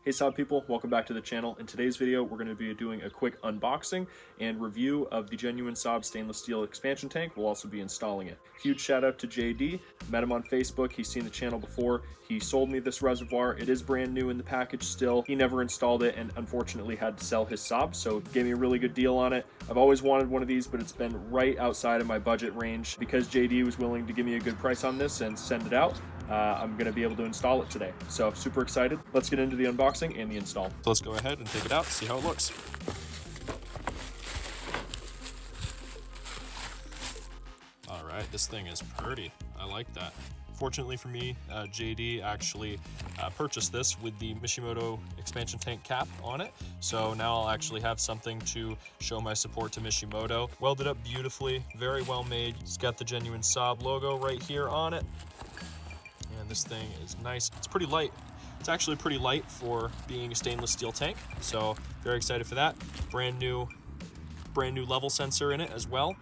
Hey Saab people, welcome back to the channel. In today's video, we're going to be doing a quick unboxing and review of the genuine Saab stainless steel expansion tank. We'll also be installing it. Huge shout out to JD. Met him on Facebook. He's seen the channel before. He sold me this reservoir. It is brand new in the package still. He never installed it and unfortunately had to sell his Saab, so gave me a really good deal on it. I've always wanted one of these, but it's been right outside of my budget range. Because JD was willing to give me a good price on this and send it out, I'm going to be able to install it today. So super excited. Let's get into the unboxing and the install. So let's go ahead and take it out, see how it looks. All right, this thing is pretty. I like that. Fortunately for me, JD actually purchased this with the Mishimoto expansion tank cap on it. So now I'll actually have something to show my support to Mishimoto. Welded up beautifully, very well made. It's got the genuine Saab logo right here on it. And this thing is nice. It's pretty light. It's actually pretty light for being a stainless steel tank. So very excited for that. Brand new level sensor in it as well.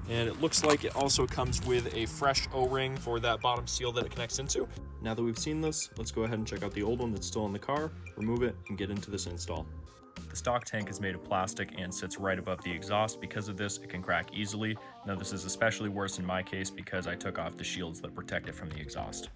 And it looks like it also comes with a fresh O-ring for that bottom seal that it connects into. Now that we've seen this, let's go ahead and check out the old one that's still in the car, remove it, and get into this install. The stock tank is made of plastic and sits right above the exhaust. Because of this, it can crack easily. Now this is especially worse in my case because I took off the shields that protect it from the exhaust.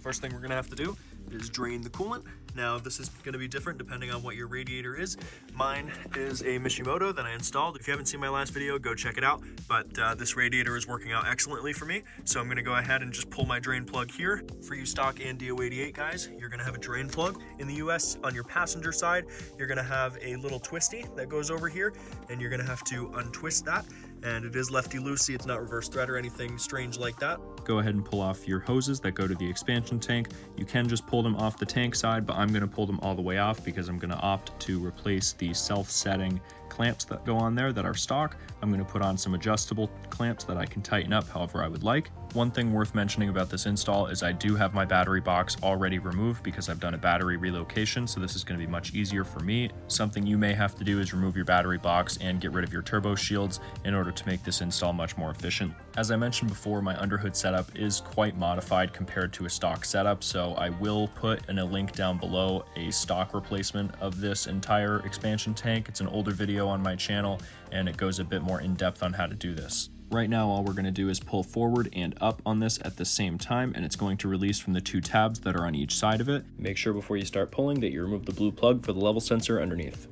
First thing we're gonna have to do is drain the coolant. Now this is gonna be different depending on what your radiator is. Mine is a Mishimoto that I installed. If you haven't seen my last video, go check it out. But this radiator is working out excellently for me. So I'm gonna go ahead and just pull my drain plug here. For you stock and DO88 guys, you're gonna have a drain plug. In the US, on your passenger side, you're gonna have a little twisty that goes over here, and you're gonna have to untwist that. And it is lefty-loosey, it's not reverse thread or anything strange like that. Go ahead and pull off your hoses that go to the expansion tank. You can just pull them off the tank side, but I'm gonna pull them all the way off because I'm gonna opt to replace the self-setting clamps that go on there that are stock. I'm gonna put on some adjustable clamps that I can tighten up however I would like. One thing worth mentioning about this install is I do have my battery box already removed because I've done a battery relocation, so this is going to be much easier for me. Something you may have to do is remove your battery box and get rid of your turbo shields in order to make this install much more efficient. As I mentioned before, my underhood setup is quite modified compared to a stock setup, so I will put in a link down below a stock replacement of this entire expansion tank. It's an older video on my channel and it goes a bit more in depth on how to do this. Right now, all we're going to do is pull forward and up on this at the same time, and it's going to release from the two tabs that are on each side of it. Make sure before you start pulling that you remove the blue plug for the level sensor underneath.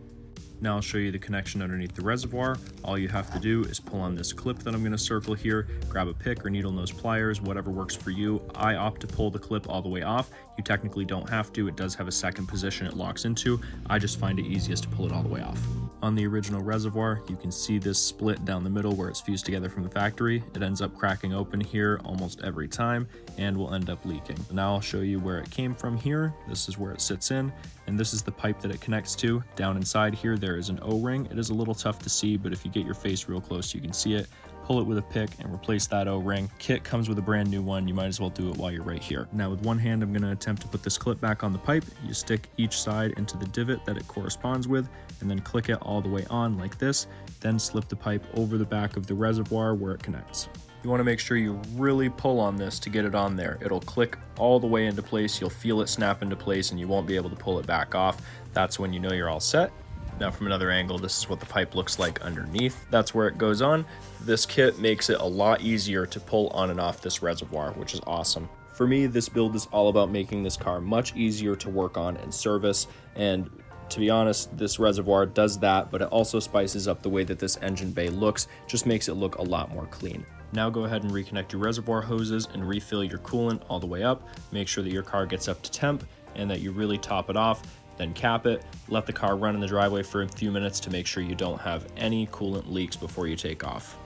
Now I'll show you the connection underneath the reservoir. All you have to do is pull on this clip that I'm going to circle here, grab a pick or needle nose pliers, whatever works for you. I opt to pull the clip all the way off. You technically don't have to. It does have a second position it locks into. I just find it easiest to pull it all the way off. On the original reservoir, you can see this split down the middle where it's fused together from the factory. It ends up cracking open here almost every time and will end up leaking. Now I'll show you where it came from here. This is where it sits in, and this is the pipe that it connects to. Down inside here, there is an O-ring. It is a little tough to see, but if you get your face real close, you can see it. Pull it with a pick and replace that O-ring. Kit comes with a brand new one. You might as well do it while you're right here. Now with one hand, I'm going to attempt to put this clip back on the pipe. You stick each side into the divot that it corresponds with, and then click it all the way on like this. Then slip the pipe over the back of the reservoir where it connects. You want to make sure you really pull on this to get it on there. It'll click all the way into place. You'll feel it snap into place and you won't be able to pull it back off. That's when you know you're all set. Now from another angle, this is what the pipe looks like underneath. That's where it goes on. This kit makes it a lot easier to pull on and off this reservoir, which is awesome. For me, this build is all about making this car much easier to work on and service. And to be honest, this reservoir does that, but it also spices up the way that this engine bay looks, just makes it look a lot more clean. Now go ahead and reconnect your reservoir hoses and refill your coolant all the way up. Make sure that your car gets up to temp and that you really top it off. Then cap it, let the car run in the driveway for a few minutes to make sure you don't have any coolant leaks before you take off.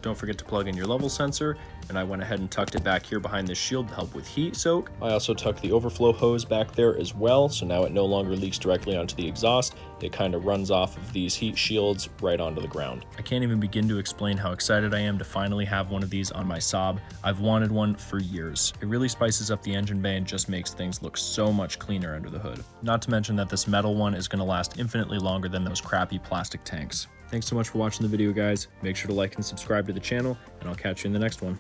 Don't forget to plug in your level sensor, and I went ahead and tucked it back here behind this shield to help with heat soak. I also tucked the overflow hose back there as well, so now it no longer leaks directly onto the exhaust. It kind of runs off of these heat shields right onto the ground. I can't even begin to explain how excited I am to finally have one of these on my Saab. I've wanted one for years. It really spices up the engine bay and just makes things look so much cleaner under the hood. Not to mention that this metal one is going to last infinitely longer than those crappy plastic tanks. Thanks so much for watching the video, guys. Make sure to like and subscribe to the channel, and I'll catch you in the next one.